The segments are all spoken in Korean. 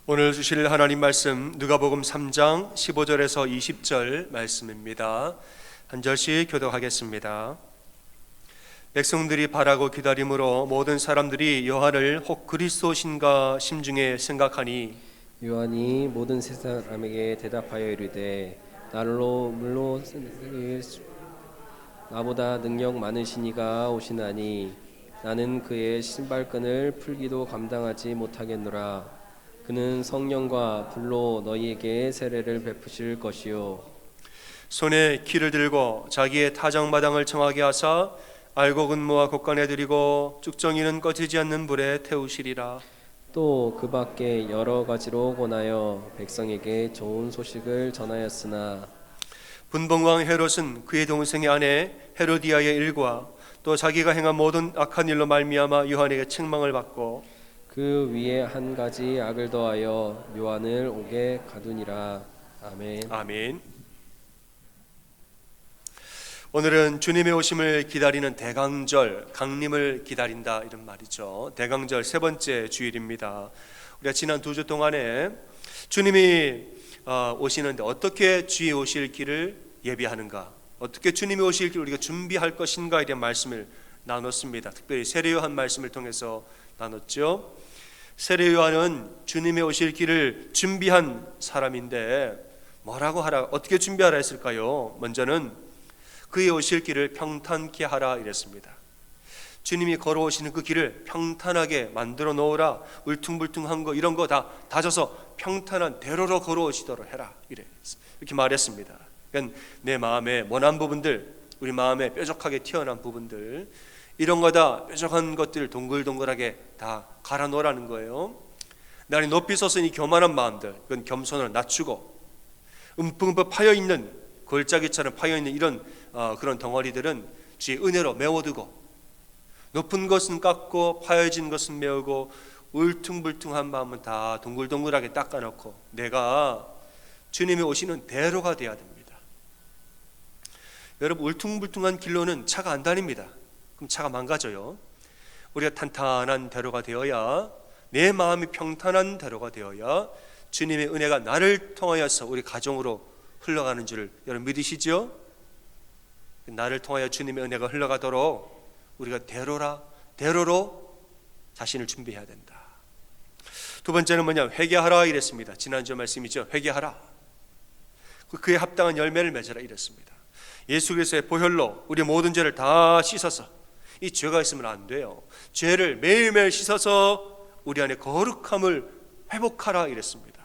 오늘 주실 하나님 말씀 누가복음 3장 15절에서 20절 말씀입니다. 한 절씩 교독하겠습니다. 백성들이 바라고 기다림으로 모든 사람들이 요한을 혹 그리스도신가 심중에 생각하니 요한이 모든 세 사람에게 대답하여 이르되 날로 물로 나보다 능력 많으신 이가 오시나니 나는 그의 신발끈을 풀기도 감당하지 못하겠노라. 그는 성령과 불로 너희에게 세례를 베푸실 것이요 손에 키를 들고 자기의 타작마당을 청하게 하사 알곡 은모와 곡간에 들이고 쭉정이는 꺼지지 않는 불에 태우시리라. 또 그 밖에 여러 가지로 권하여 백성에게 좋은 소식을 전하였으나 분봉왕 헤롯은 그의 동생의 아내 헤로디아의 일과 또 자기가 행한 모든 악한 일로 말미암아 요한에게 책망을 받고 그 위에 한 가지 악을 더하여 요한을 옥에 가두니라. 아멘. 아멘. 오늘은 주님의 오심을 기다리는 대강절, 강림을 기다린다 이런 말이죠. 대강절 세 번째 주일입니다. 우리가 지난 2주 동안에 주님이 오시는데 어떻게 주의 오실 길을 예비하는가, 어떻게 주님이 오실 길을 우리가 준비할 것인가에 대한 말씀을 나눴습니다. 특별히 세례 요한 말씀을 통해서 나눴죠. 세례 요한은 주님의 오실 길을 준비한 사람인데 뭐라고 하라, 어떻게 준비하라 했을까요? 먼저는 그의 오실 길을 평탄케 하라 이랬습니다. 주님이 걸어오시는 그 길을 평탄하게 만들어 놓으라. 울퉁불퉁한 거 이런 거 다 다져서 평탄한 대로로 걸어오시도록 해라 이렇게 말했습니다. 그러니까 내 마음의 모난 부분들, 우리 마음에 뾰족하게 튀어나온 부분들, 이런 거다 뾰족한 것들을 동글동글하게 다 갈아 놓으라는 거예요. 나를 높이 솟은 이 교만한 마음들, 그건 겸손을 낮추고 움푹움푹 파여있는 골짜기처럼 파여있는 이런 그런 덩어리들은 주의 은혜로 메워두고, 높은 것은 깎고 파여진 것은 메우고 울퉁불퉁한 마음은 다 동글동글하게 닦아놓고 내가 주님이 오시는 대로가 되어야 됩니다. 여러분, 울퉁불퉁한 길로는 차가 안 다닙니다. 그럼 차가 망가져요. 우리가 탄탄한 대로가 되어야, 내 마음이 평탄한 대로가 되어야 주님의 은혜가 나를 통하여서 우리 가정으로 흘러가는 줄을 여러분 믿으시죠? 나를 통하여 주님의 은혜가 흘러가도록 우리가 대로로 자신을 준비해야 된다. 두 번째는 뭐냐, 회개하라 이랬습니다. 지난주 말씀이죠. 회개하라. 그에 합당한 열매를 맺으라 이랬습니다. 예수 그리스도의 보혈로 우리 모든 죄를 다 씻어서, 이 죄가 있으면 안 돼요. 죄를 매일매일 씻어서 우리 안에 거룩함을 회복하라 이랬습니다.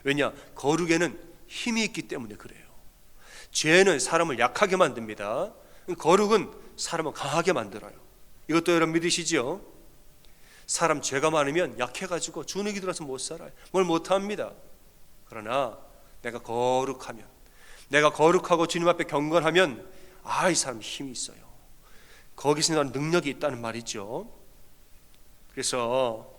왜냐, 거룩에는 힘이 있기 때문에 그래요. 죄는 사람을 약하게 만듭니다. 거룩은 사람을 강하게 만들어요. 이것도 여러분 믿으시죠? 사람 죄가 많으면 약해가지고 주눅이 들어서 못 살아요. 뭘 못합니다. 그러나 내가 거룩하면, 내가 거룩하고 주님 앞에 경건하면 이 사람 힘이 있어요. 거기서 나는 능력이 있다는 말이죠. 그래서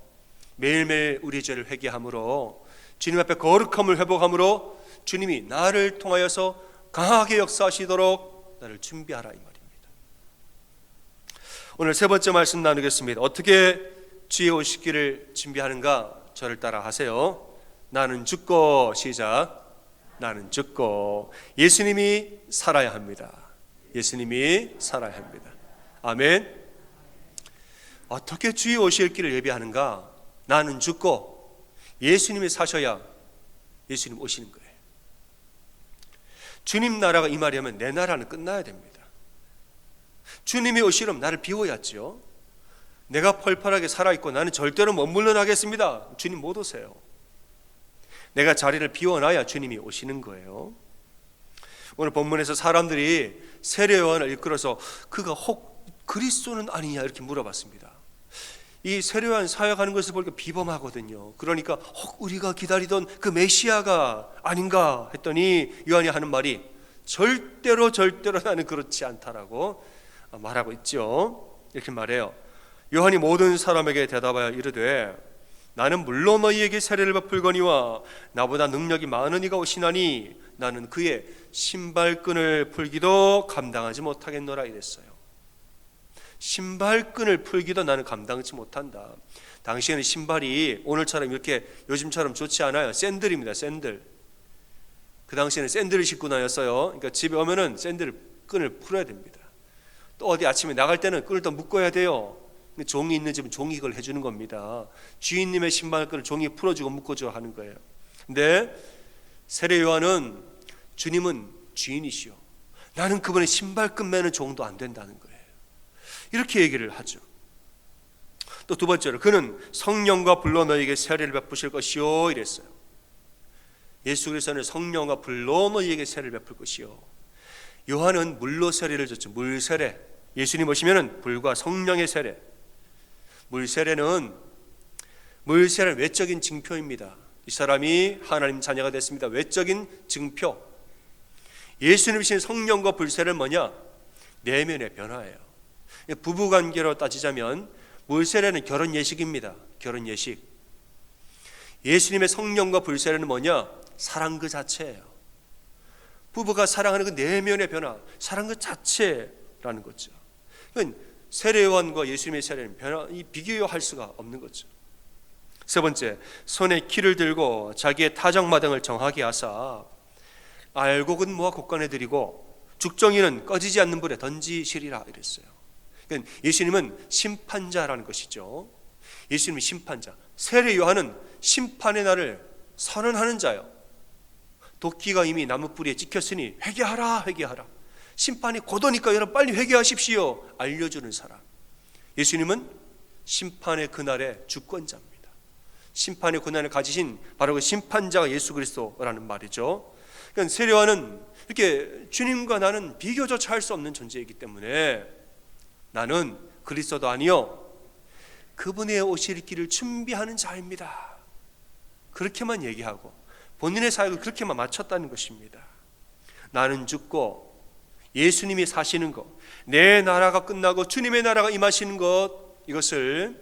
매일매일 우리 죄를 회개함으로, 주님 앞에 거룩함을 회복함으로 주님이 나를 통하여서 강하게 역사하시도록 나를 준비하라 이 말입니다. 오늘 세 번째 말씀 나누겠습니다. 어떻게 주의 오시기를 준비하는가? 저를 따라 하세요. 나는 죽고, 시작. 나는 죽고 예수님이 살아야 합니다. 예수님이 살아야 합니다. 아멘. 어떻게 주의 오실 길을 예비하는가? 나는 죽고 예수님이 사셔야 예수님 오시는 거예요. 주님 나라가 임하려면 내 나라는 끝나야 됩니다. 주님이 오시려면 나를 비워야죠. 내가 펄펄하게 살아있고 나는 절대로 못 물러나겠습니다. 주님 못 오세요. 내가 자리를 비워놔야 주님이 오시는 거예요. 오늘 본문에서 사람들이 세례 요한을 이끌어서 그가 혹 그리스도는 아니냐 이렇게 물어봤습니다. 이 세례 요한 사역하는 것을 보니까 비범하거든요. 그러니까 혹 우리가 기다리던 그 메시아가 아닌가 했더니 요한이 하는 말이 절대로 나는 그렇지 않다라고 말하고 있죠. 이렇게 말해요. 요한이 모든 사람에게 대답하여 이르되 나는 물론 너희에게 세례를 베풀거니와 나보다 능력이 많은 이가 오시나니 나는 그의 신발끈을 풀기도 감당하지 못하겠노라 이랬어요. 신발끈을 풀기도 나는 감당치 못한다. 당시에는 신발이 오늘처럼 이렇게 요즘처럼 좋지 않아요. 샌들입니다. 샌들. 그 당시에는 샌들을 신고 다녔어요. 그러니까 집에 오면은 샌들 끈을 풀어야 됩니다. 또 어디 아침에 나갈 때는 끈을 또 묶어야 돼요. 종이 있는 집은 종이 이걸 해주는 겁니다. 주인님의 신발끈을 종이 풀어주고 묶어주고 하는 거예요. 근데 세례 요한은 주님은 주인이시오. 나는 그분의 신발끈 매는 종도 안 된다는 거예요. 이렇게 얘기를 하죠. 또 두 번째로 그는 성령과 불로 너희에게 세례를 베푸실 것이요 이랬어요. 예수 그리스도는 성령과 불로 너희에게 세례를 베풀 것이요. 요한은 물로 세례를 줬죠. 물 세례. 예수님 오시면은 불과 성령의 세례. 물 세례는 외적인 증표입니다. 이 사람이 하나님 자녀가 됐습니다. 외적인 증표. 예수님이신 성령과 불 세례는 뭐냐? 내면의 변화예요. 부부관계로 따지자면 물 세례는 결혼 예식입니다. 결혼 예식. 예수님의 성령과 불 세례는 뭐냐? 사랑 그 자체예요. 부부가 사랑하는 그 내면의 변화, 사랑 그 자체라는 거죠. 세례 요한과 예수님의 세례는 비교할 수가 없는 거죠. 세 번째, 손에 키를 들고 자기의 타작마당을 정하게 하사 알곡은 모아 곡간에 들이고 죽정이는 꺼지지 않는 불에 던지시리라 이랬어요. 그러니까 예수님은 심판자라는 것이죠. 예수님은 심판자. 세례 요한은 심판의 날을 선언하는 자요. 도끼가 이미 나무 뿌리에 찍혔으니 회개하라 회개하라. 심판이 곧 오니까 여러분 빨리 회개하십시오. 알려주는 사람. 예수님은 심판의 그날의 주권자입니다. 심판의 고난을 가지신 바로 그 심판자가 예수 그리스도라는 말이죠. 그러니까 세례 요한은 이렇게 주님과 나는 비교조차 할 수 없는 존재이기 때문에 나는 그리스도도 아니요 그분의 오실 길을 준비하는 자입니다. 그렇게만 얘기하고 본인의 사역을 그렇게만 마쳤다는 것입니다. 나는 죽고 예수님이 사시는 것, 내 나라가 끝나고 주님의 나라가 임하시는 것, 이것을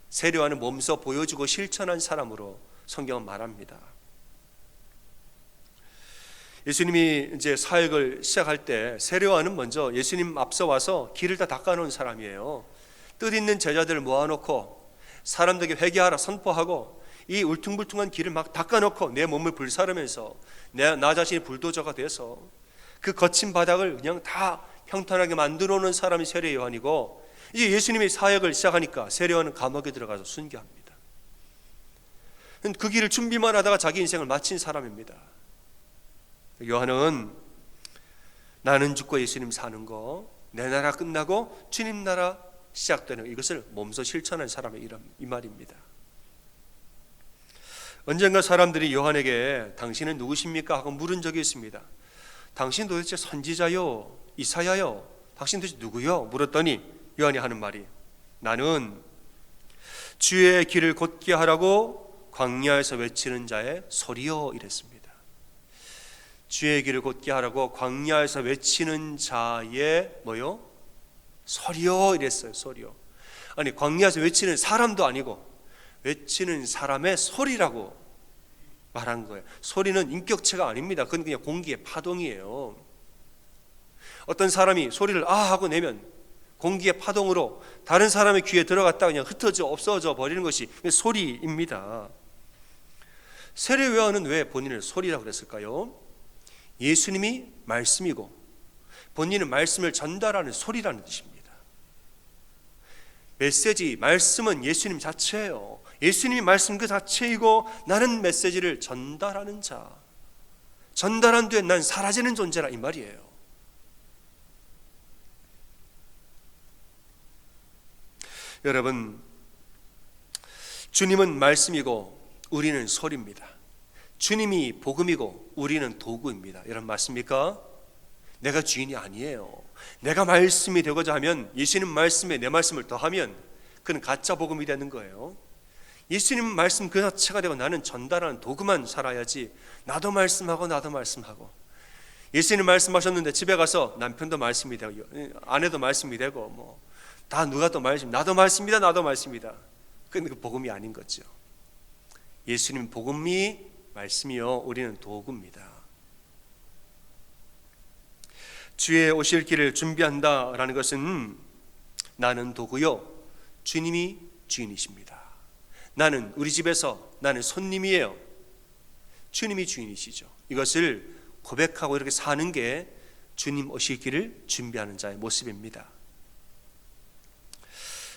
세례 요한은 몸소 보여주고 실천한 사람으로 성경은 말합니다. 예수님이 이제 사역을 시작할 때 세례 요한은 먼저 예수님 앞서 와서 길을 다 닦아놓은 사람이에요. 뜻 있는 제자들을 모아놓고 사람들에게 회개하라 선포하고 이 울퉁불퉁한 길을 막 닦아놓고 내 몸을 불사르면서 나 자신이 불도저가 돼서 그 거친 바닥을 그냥 다 평탄하게 만들어 놓은 사람이 세례 요한이고, 이제 예수님이 사역을 시작하니까 세례 요한은 감옥에 들어가서 순교합니다. 그 길을 준비만 하다가 자기 인생을 마친 사람입니다. 요한은 나는 죽고 예수님 사는 거, 내 나라 끝나고 주님 나라 시작되는 이것을 몸소 실천한 사람의 이 말입니다. 언젠가 사람들이 요한에게 당신은 누구십니까? 하고 물은 적이 있습니다. 당신 도대체 선지자요? 이사야요? 당신 도대체 누구요? 물었더니 요한이 하는 말이 나는 주의 길을 곧게 하라고 광야에서 외치는 자의 소리요 이랬습니다. 주의 길을 곧게 하라고 광야에서 외치는 자의 뭐요? 소리요 이랬어요. 소리요. 아니 광야에서 외치는 사람도 아니고 외치는 사람의 소리라고 말한 거예요. 소리는 인격체가 아닙니다. 그건 그냥 공기의 파동이에요. 어떤 사람이 소리를 아 하고 내면 공기의 파동으로 다른 사람의 귀에 들어갔다 그냥 흩어져 없어져 버리는 것이 소리입니다. 세례 요한은 왜 본인을 소리라고 그랬을까요? 예수님이 말씀이고 본인은 말씀을 전달하는 소리라는 뜻입니다. 메시지, 말씀은 예수님 자체예요. 예수님이 말씀 그 자체이고 나는 메시지를 전달하는 자, 전달한 뒤에 난 사라지는 존재라 이 말이에요. 여러분, 주님은 말씀이고 우리는 소리입니다. 주님이 복음이고 우리는 도구입니다. 여러분 맞습니까? 내가 주인이 아니에요. 내가 말씀이 되고자 하면 예수님 말씀에 내 말씀을 더하면 그는 가짜 복음이 되는 거예요. 예수님 말씀 그 자체가 되고 나는 전달하는 도구만 살아야지. 나도 말씀하고 나도 말씀하고. 예수님 말씀하셨는데 집에 가서 남편도 말씀이 되고 아내도 말씀이 되고 뭐 다 누가 또 말씀, 나도 말씀이다 나도 말씀이다. 근데 그 복음이 아닌 거죠. 예수님 복음이 말씀이요 우리는 도구입니다. 주의 오실 길을 준비한다라는 것은 나는 도구요, 주님이 주인이십니다. 나는 우리 집에서 나는 손님이에요. 주님이 주인이시죠. 이것을 고백하고 이렇게 사는 게 주님 오실 길을 준비하는 자의 모습입니다.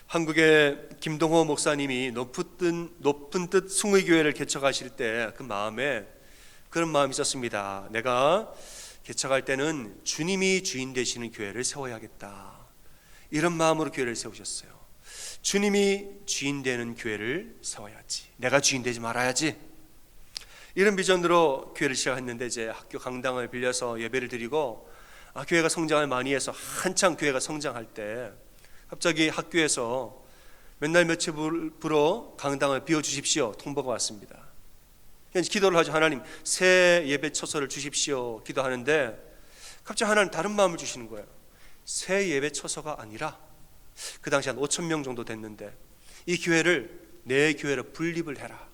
한국의 김동호 목사님이 높은 뜻 숭의교회를 개척하실 때 그 마음에 그런 마음이 있었습니다. 내가 개척할 때는 주님이 주인 되시는 교회를 세워야겠다. 이런 마음으로 교회를 세우셨어요. 주님이 주인 되는 교회를 세워야지. 내가 주인 되지 말아야지. 이런 비전으로 교회를 시작했는데 이제 학교 강당을 빌려서 예배를 드리고 교회가 성장을 많이 해서 한창 교회가 성장할 때 갑자기 학교에서 몇 날 며칠 부로 강당을 비워주십시오 통보가 왔습니다. 그래서 기도를 하죠. 하나님 새 예배 처소를 주십시오 기도하는데 갑자기 하나님 다른 마음을 주시는 거예요. 새 예배 처소가 아니라 그 당시 한 5천 명 정도 됐는데 이 교회를 내 교회로 분립을 해라.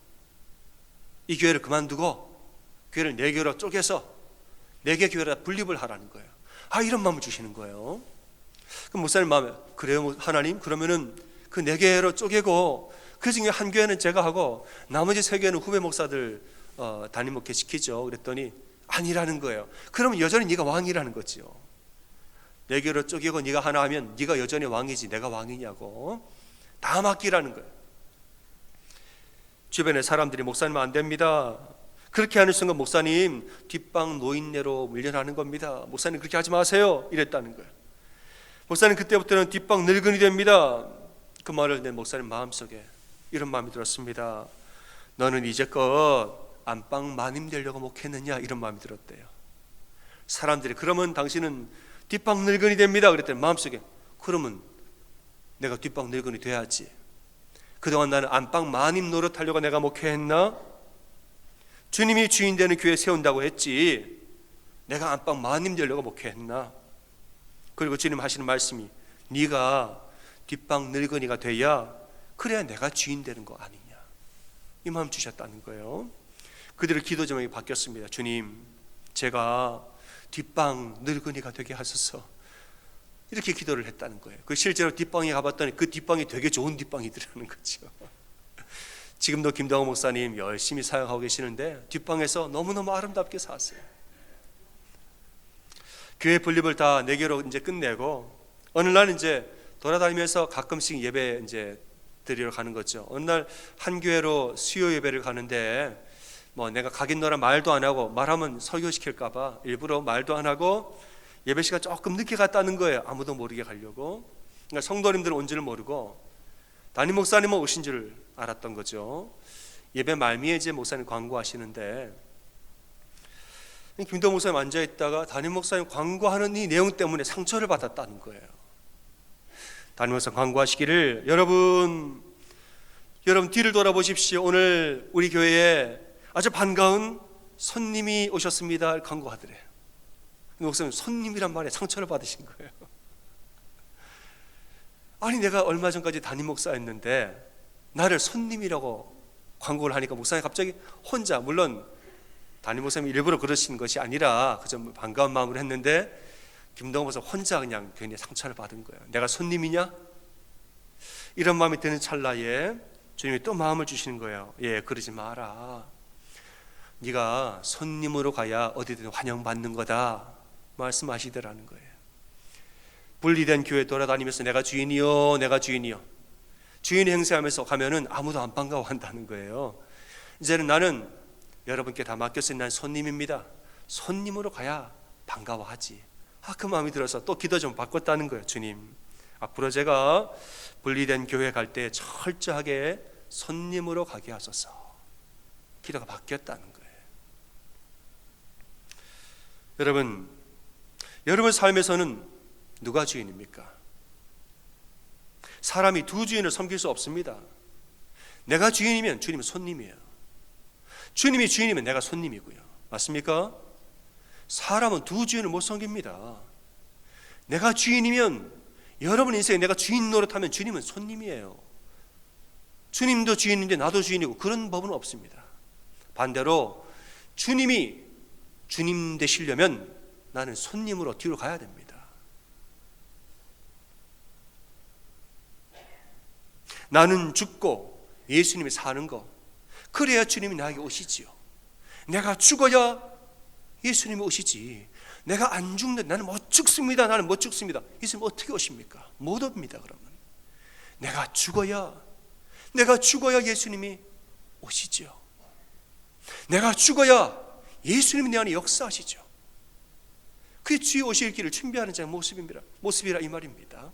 이 교회를 그만두고 교회를 네 개로 쪼개서 네 개 교회로 분립을 하라는 거예요. 이런 마음을 주시는 거예요. 그럼 목사님 마음에 그래요 하나님 그러면은 그 네 개로 쪼개고 그 중에 한 교회는 제가 하고 나머지 세 개는 후배 목사들 담임 목회 시키죠. 그랬더니 아니라는 거예요. 그러면 여전히 네가 왕이라는 거죠. 네 개로 쪼개고 네가 하나 하면 네가 여전히 왕이지 내가 왕이냐고 다 맡기라는 거예요. 주변에 사람들이 목사님 안 됩니다. 그렇게 하는 순간 목사님 뒷방 노인네로 밀려나는 겁니다. 목사님 그렇게 하지 마세요 이랬다는 거예요. 목사님 그때부터는 뒷방 늙은이 됩니다. 그 말을 내 목사님 마음속에 이런 마음이 들었습니다. 너는 이제껏 안방 마님 되려고 목했느냐 이런 마음이 들었대요. 사람들이 그러면 당신은 뒷방 늙은이 됩니다 그랬더니 마음속에 그러면 내가 뒷방 늙은이 돼야지. 그동안 나는 안방 마님 노릇하려고 내가 목회했나? 주님이 주인 되는 교회 세운다고 했지 내가 안방 마님 되려고 목회했나? 그리고 주님 하시는 말씀이 네가 뒷방 늙은이가 돼야 그래야 내가 주인 되는 거 아니냐 이 마음 주셨다는 거예요. 그들의 기도 제목이 바뀌었습니다. 주님 제가 뒷방 늙은이가 되게 하소서 이렇게 기도를 했다는 거예요. 그 실제로 뒷방에 가봤더니 그 뒷방이 되게 좋은 뒷방이더라는 거죠. 지금도 김동호 목사님 열심히 사역하고 계시는데 뒷방에서 너무너무 아름답게 사세요. 교회 분립을 다 4개로 이제 끝내고 어느 날 이제 돌아다니면서 가끔씩 예배 이제 드리러 가는 거죠. 어느 날 한 교회로 수요 예배를 가는데 내가 가겠노라 말도 안 하고 말하면 설교시킬까 봐 일부러 말도 안 하고 예배 시간 조금 늦게 갔다는 거예요. 아무도 모르게 가려고. 그러니까 성도님들은 온 줄 모르고 담임 목사님은 오신 줄 알았던 거죠. 예배 말미에 이제 목사님 광고하시는데 김동호 목사님 앉아있다가 담임 목사님 광고하는 이 내용 때문에 상처를 받았다는 거예요. 담임 목사님 광고하시기를 여러분 뒤를 돌아보십시오. 오늘 우리 교회에 아주 반가운 손님이 오셨습니다. 광고하더래요. 목사님 손님이란 말에 상처를 받으신 거예요. 아니 내가 얼마 전까지 담임 목사였는데 나를 손님이라고 광고를 하니까 목사님이 갑자기 혼자 물론 담임 목사님이 일부러 그러신 것이 아니라 그저 반가운 마음으로 했는데 김동호 목사 혼자 그냥 괜히 상처를 받은 거예요. 내가 손님이냐? 이런 마음이 드는 찰나에 주님이 또 마음을 주시는 거예요. 그러지 마라. 네가 손님으로 가야 어디든 환영받는 거다 말씀하시더라는 거예요. 분리된 교회 돌아다니면서 내가 주인이요 주인 행세하면서 가면은 아무도 안 반가워한다는 거예요. 이제는 나는 여러분께 다 맡겼으니 난 손님입니다. 손님으로 가야 반가워하지. 그 마음이 들어서 또 기도 좀 바꿨다는 거예요. 주님 앞으로 제가 분리된 교회 갈 때 철저하게 손님으로 가게 하소서. 기도가 바뀌었다는 거예요. 여러분 삶에서는 누가 주인입니까? 사람이 두 주인을 섬길 수 없습니다. 내가 주인이면 주님은 손님이에요. 주님이 주인이면 내가 손님이고요. 맞습니까? 사람은 두 주인을 못 섬깁니다. 내가 주인이면 여러분 인생에 내가 주인 노릇하면 주님은 손님이에요. 주님도 주인인데 나도 주인이고 그런 법은 없습니다. 반대로 주님이 주님 되시려면 나는 손님으로 뒤로 가야 됩니다. 나는 죽고 예수님이 사는 거, 그래야 주님이 나에게 오시지요. 내가 죽어야 예수님이 오시지. 내가 안 죽는데 나는 못 죽습니다. 나는 못 죽습니다. 예수님 어떻게 오십니까? 못 옵니다. 그러면 내가 죽어야 예수님이 오시죠. 내가 죽어야 예수님이 내 안에 역사하시죠. 그게 주의 오실 길을 준비하는 자의 모습이라 이 말입니다.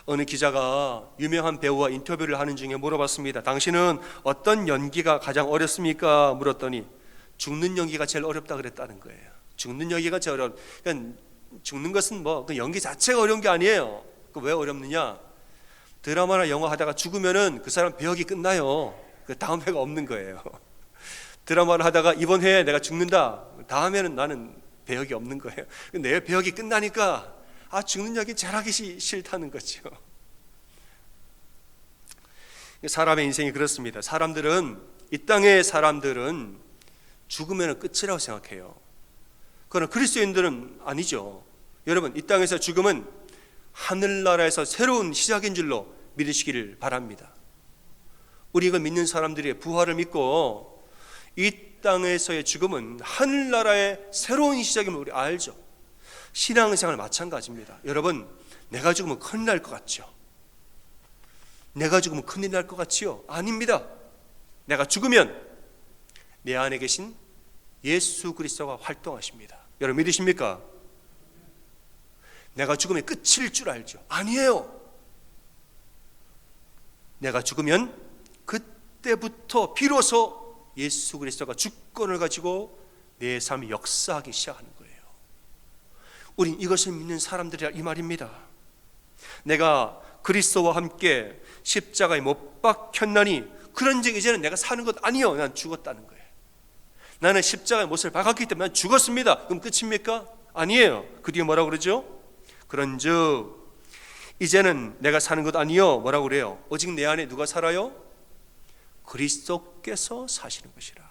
어느 기자가 유명한 배우와 인터뷰를 하는 중에 물어봤습니다. 당신은 어떤 연기가 가장 어렵습니까? 물었더니 죽는 연기가 제일 어렵다 그랬다는 거예요. 죽는 연기가 제일 어려워. 그러니까 죽는 것은 그 연기 자체가 어려운 게 아니에요. 왜 어렵느냐? 드라마나 영화 하다가 죽으면은 그 사람 배역이 끝나요. 그 다음 회가 없는 거예요. 드라마를 하다가 이번 회에 내가 죽는다. 다음에는 나는 배역이 없는 거예요. 내 배역이 끝나니까 죽는 연기 잘하기 싫다는 거죠. 사람의 인생이 그렇습니다. 이 땅의 사람들은 죽으면 끝이라고 생각해요. 그러나 그리스도인들은 아니죠. 여러분, 이 땅에서 죽음은 하늘나라에서 새로운 시작인 줄로 믿으시기를 바랍니다. 우리 이걸 믿는 사람들이 부활을 믿고 이 땅에서의 죽음은 하늘나라의 새로운 시작임을 우리 알죠. 신앙생활 마찬가지입니다. 여러분, 내가 죽으면 큰일 날 것 같죠? 내가 죽으면 큰일 날 것 같지요? 아닙니다. 내가 죽으면 내 안에 계신 예수 그리스도가 활동하십니다. 여러분 믿으십니까? 내가 죽으면 끝일 줄 알죠? 아니에요. 내가 죽으면 그때부터 비로소 예수 그리스도가 주권을 가지고 내 삶이 역사하기 시작하는 거예요. 우린 이것을 믿는 사람들이라 이 말입니다. 내가 그리스도와 함께 십자가에 못 박혔나니 그런즉 이제는 내가 사는 것 아니요, 난 죽었다는 거예요. 나는 십자가에 못을 박았기 때문에 난 죽었습니다. 그럼 끝입니까? 아니에요. 그 뒤에 뭐라고 그러죠? 그런즉 이제는 내가 사는 것 아니요, 뭐라고 그래요? 오직 내 안에 누가 살아요? 그리스도께서 사시는 것이라.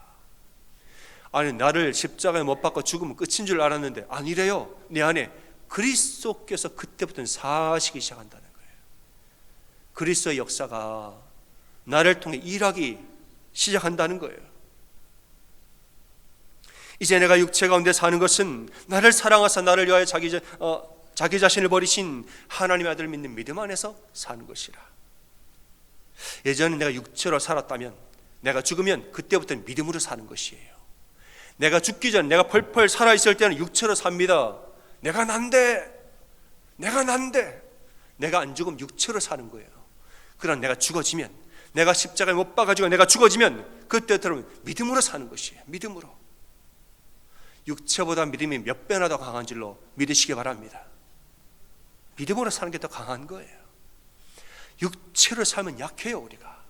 아니, 나를 십자가에 못 박고 죽으면 끝인 줄 알았는데 아니래요. 내 안에 그리스도께서 그때부터는 사시기 시작한다는 거예요. 그리스도의 역사가 나를 통해 일하기 시작한다는 거예요. 이제 내가 육체 가운데 사는 것은 나를 사랑하사 나를 위하여 자기 자신을 버리신 하나님의 아들을 믿는 믿음 안에서 사는 것이라. 예전에 내가 육체로 살았다면, 내가 죽으면 그때부터는 믿음으로 사는 것이에요. 내가 죽기 전, 내가 펄펄 살아있을 때는 육체로 삽니다. 내가 난데 내가 안 죽으면 육체로 사는 거예요. 그러나 내가 죽어지면, 내가 십자가에 못 박아지고 내가 죽어지면 그때부터는 믿음으로 사는 것이에요. 믿음으로. 육체보다 믿음이 몇 배나 더 강한 줄로 믿으시기 바랍니다. 믿음으로 사는 게 더 강한 거예요. 육체로 살면 약해요, 우리가.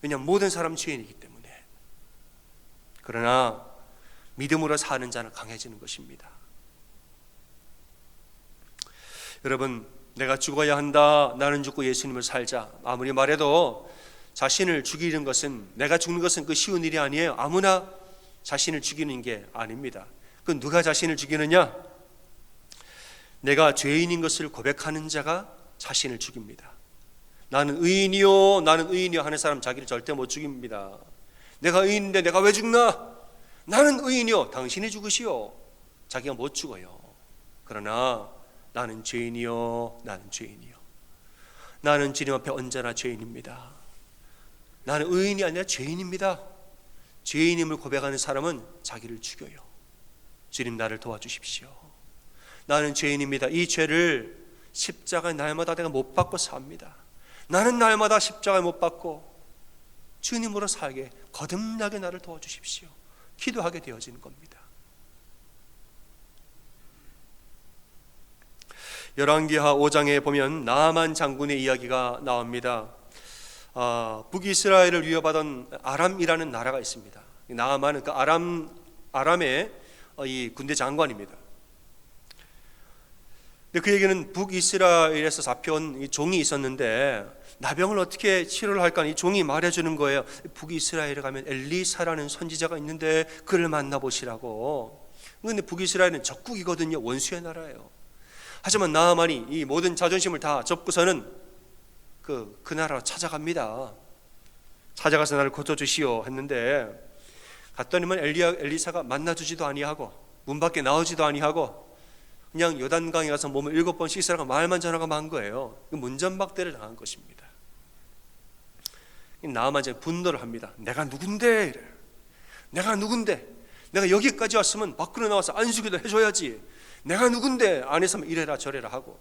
왜냐하면 모든 사람 죄인이기 때문에. 그러나 믿음으로 사는 자는 강해지는 것입니다. 여러분, 내가 죽어야 한다, 나는 죽고 예수님을 살자, 아무리 말해도 자신을 죽이는 것은, 내가 죽는 것은 그 쉬운 일이 아니에요. 아무나 자신을 죽이는 게 아닙니다. 그 누가 자신을 죽이느냐? 내가 죄인인 것을 고백하는 자가 자신을 죽입니다. 나는 의인이요 하는 사람 자기를 절대 못 죽입니다. 내가 의인인데 내가 왜 죽나? 나는 의인이요, 당신이 죽으시오. 자기가 못 죽어요. 그러나 나는 죄인이요. 나는 주님 앞에 언제나 죄인입니다. 나는 의인이 아니라 죄인입니다. 죄인임을 고백하는 사람은 자기를 죽여요. 주님, 나를 도와주십시오. 나는 죄인입니다. 이 죄를 십자가에 날마다 내가 못 박고 삽니다. 나는 날마다 십자가에 못 박고 주님으로 살게 거듭나게 나를 도와주십시오. 기도하게 되어지는 겁니다. 열왕기하 5장에 보면 나아만 장군의 이야기가 나옵니다. 북이스라엘을 위협하던 아람이라는 나라가 있습니다. 나아만은 그 아람의 이 군대 장관입니다. 근데 그에게는 북이스라엘에서 잡혀온 이 종이 있었는데 나병을 어떻게 치료를 할까? 이 종이 말해주는 거예요. 북이스라엘에 가면 엘리사라는 선지자가 있는데 그를 만나보시라고. 그런데 북이스라엘은 적국이거든요. 원수의 나라예요. 하지만 나아만이 이 모든 자존심을 다 접고서는 그 나라로 찾아갑니다. 찾아가서 나를 고쳐주시오 했는데 갔더니만 엘리사가 만나주지도 아니하고 문 밖에 나오지도 아니하고 그냥 요단강에 가서 몸을 7번 씻으라고 말만 전하고 만 거예요. 문전박대를 당한 것입니다. 나아만 이제 분노를 합니다. 내가 누군데 이래. 내가 누군데. 내가 여기까지 왔으면 밖으로 나와서 안수기도 해줘야지. 내가 누군데 안에서 이래라 저래라 하고.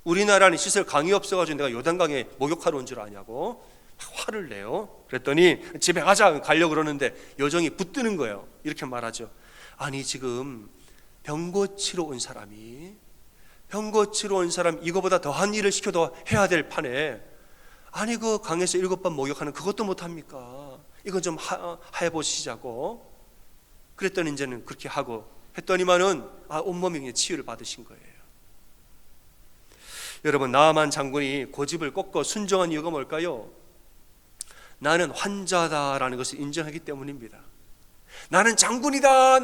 우리나라는 시설 강이 없어가지고 내가 요단강에 목욕하러 온 줄 아냐고 화를 내요. 그랬더니 집에 가려고 그러는데 여정이 붙드는 거예요. 이렇게 말하죠. 아니 지금 병 고치러 온 사람이 이거보다 더한 일을 시켜도 해야 될 판에 아니 그 강에서 7번 목욕하는 그것도 못합니까? 이건 좀 해보시자고. 그랬더니 이제는 그렇게 하고 했더니만은 온몸이 그냥 치유를 받으신 거예요. 여러분, 나아만 장군이 고집을 꺾고 순종한 이유가 뭘까요? 나는 환자다라는 것을 인정하기 때문입니다. 나는 장군이다.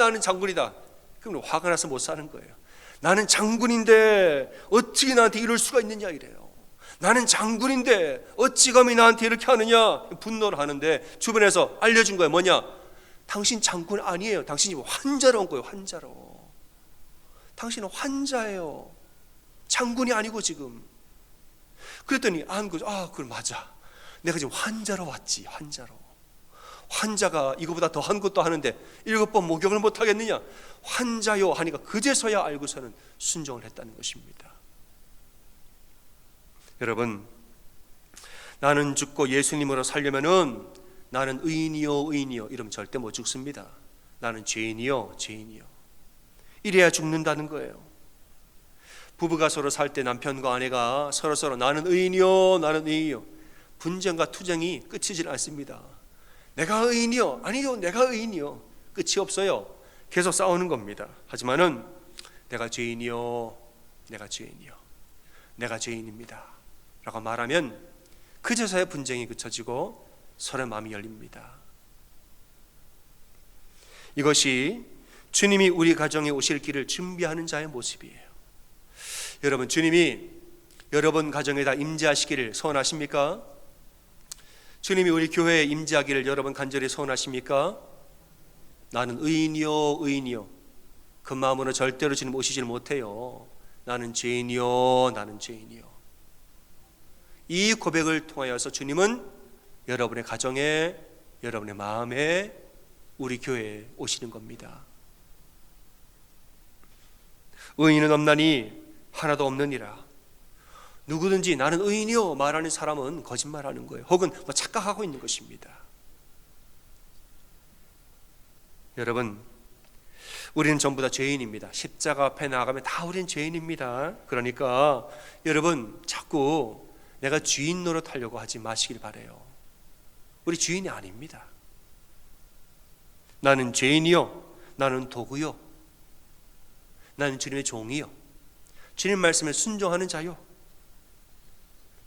그럼 화가 나서 못 사는 거예요. 나는 장군인데 어떻게 나한테 이럴 수가 있느냐 이래요. 나는 장군인데 어찌 감히 나한테 이렇게 하느냐 분노를 하는데 주변에서 알려준 거예요. 뭐냐? 당신 장군 아니에요. 당신이 환자로 온 거예요. 환자로. 당신은 환자예요. 장군이 아니고 지금. 그랬더니 그럼 맞아. 내가 지금 환자로 왔지. 환자가 이거보다 더한 것도 하는데 7번 목욕을 못 하겠느냐? 환자요 하니까 그제서야 알고서는 순종을 했다는 것입니다. 여러분, 나는 죽고 예수님으로 살려면은 나는 의인이요 이러면 절대 못 죽습니다. 나는 죄인이요 이래야 죽는다는 거예요. 부부가 서로 살 때 남편과 아내가 서로 나는 의인이요 분쟁과 투쟁이 끝이질 않습니다. 내가 의인이요 아니요 내가 의인이요 끝이 없어요. 계속 싸우는 겁니다. 하지만은 내가 죄인입니다 라고 말하면 그제서야 분쟁이 그쳐지고 서로의 마음이 열립니다. 이것이 주님이 우리 가정에 오실 길을 준비하는 자의 모습이에요. 여러분, 주님이 여러분 가정에다 임재하시기를 소원하십니까? 주님이 우리 교회에 임재하기를 여러분 간절히 소원하십니까? 나는 의인이요 그 마음으로 절대로 주님 오시질 못해요. 나는 죄인이요 이 고백을 통하여서 주님은 여러분의 가정에, 여러분의 마음에, 우리 교회에 오시는 겁니다. 의인은 없나니 하나도 없느니라. 누구든지 나는 의인이요 말하는 사람은 거짓말하는 거예요. 혹은 착각하고 있는 것입니다. 여러분, 우리는 전부 다 죄인입니다. 십자가 앞에 나가면 다 우리는 죄인입니다. 그러니까 여러분, 자꾸 내가 주인 노릇하려고 하지 마시길 바라요. 우리 주인이 아닙니다. 나는 죄인이요, 나는 도구요, 나는 주님의 종이요, 주님 말씀에 순종하는 자요.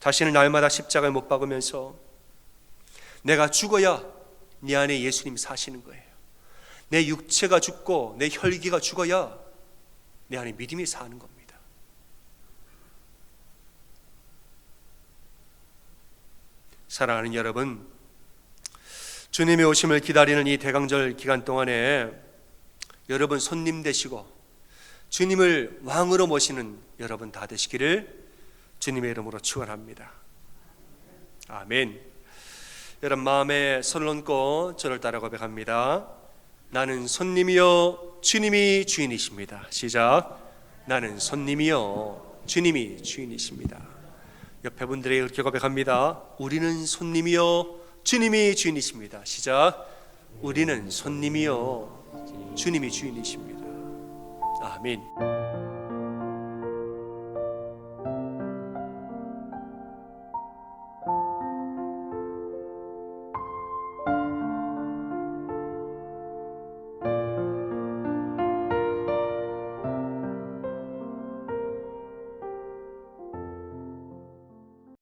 다시는 날마다 십자가에 못 박으면서 내가 죽어야 내 안에 예수님이 사시는 거예요. 내 육체가 죽고 내 혈기가 죽어야 내 안에 믿음이 사는 겁니다. 사랑하는 여러분, 주님의 오심을 기다리는 이 대강절 기간 동안에 여러분 손님 되시고 주님을 왕으로 모시는 여러분 다 되시기를 주님의 이름으로 축원합니다. 아멘. 여러분 마음에 손을 얹고 저를 따라 고백합니다. 나는 손님이요 주님이 주인이십니다. 시작. 나는 손님이요 주님이 주인이십니다. 옆에 분들에게 그렇게 고백합니다. 우리는 손님이요 주님이 주인이십니다. 시작. 우리는 손님이요 주님이 주인이십니다. 아멘.